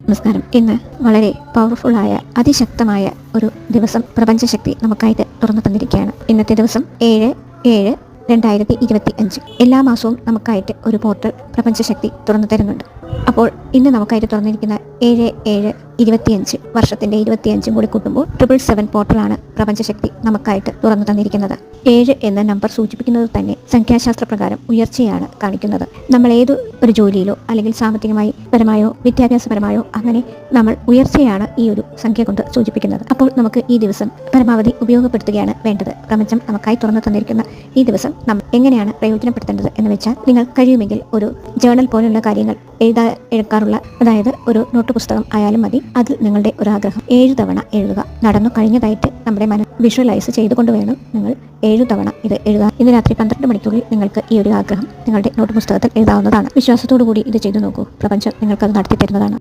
നമസ്കാരം. ഇന്ന് വളരെ പവർഫുള്ളായ അതിശക്തമായ ഒരു ദിവസം പ്രപഞ്ചശക്തി നമുക്കായിട്ട് തുറന്നു തന്നിരിക്കുകയാണ്. ഇന്നത്തെ ദിവസം 7/7/2025. എല്ലാ മാസവും നമുക്കായിട്ട് ഒരു പോർട്ടൽ പ്രപഞ്ചശക്തി തുറന്നു തരുന്നുണ്ട്. അപ്പോൾ ഇന്ന് നമുക്കായിട്ട് തുറന്നിരിക്കുന്ന 7/7/25 വർഷത്തിന്റെ 25 കൂടി കൂട്ടുമ്പോൾ 777 പോർട്ടലാണ് പ്രപഞ്ചശക്തി നമുക്കായിട്ട് തുറന്നു തന്നിരിക്കുന്നത്. 7 എന്ന നമ്പർ സൂചിപ്പിക്കുന്നത് തന്നെ സംഖ്യാശാസ്ത്ര പ്രകാരം ഉയർച്ചയാണ് കാണിക്കുന്നത്. നമ്മൾ ഏത് ഒരു ജോലിയിലോ അല്ലെങ്കിൽ സാമ്പത്തികമായി പരമായോ വിദ്യാഭ്യാസപരമായോ അങ്ങനെ നമ്മൾ ഉയർച്ചയാണ് ഈ ഒരു സംഖ്യ കൊണ്ട് സൂചിപ്പിക്കുന്നത്. അപ്പോൾ നമുക്ക് ഈ ദിവസം പരമാവധി ഉപയോഗപ്പെടുത്തുകയാണ് വേണ്ടത്. പ്രപഞ്ചം നമുക്കായി തുറന്നു തന്നിരിക്കുന്ന ഈ ദിവസം നമ്മൾ എങ്ങനെയാണ് പ്രയോജനപ്പെടുത്തേണ്ടത് എന്ന് വെച്ചാൽ, നിങ്ങൾ കഴിയുമെങ്കിൽ ഒരു ജേർണൽ പോലുള്ള കാര്യങ്ങൾ എഴുതാറുള്ള, അതായത് ഒരു നോട്ട് പുസ്തകം ആയാലും മതി, അതിൽ നിങ്ങളുടെ ഒരു ആഗ്രഹം 7 തവണ എഴുതുക. നടന്നു കഴിഞ്ഞതായിട്ട് നമ്മുടെ മനസ്സ് വിഷ്വലൈസ് ചെയ്തുകൊണ്ട് വേണം നിങ്ങൾ 7 തവണ ഇത് എഴുതാൻ. ഇന്ന് രാത്രി 12 മണിക്കൂറിൽ നിങ്ങൾക്ക് ഈ ഒരു ആഗ്രഹം നിങ്ങളുടെ നോട്ട് പുസ്തകത്തിൽ എഴുതാവുന്നതാണ്. വിശ്വാസത്തോടു കൂടി ഇത് ചെയ്തു നോക്കൂ. പ്രപഞ്ചം നിങ്ങൾക്കത് നടത്തി തരുന്നതാണ്.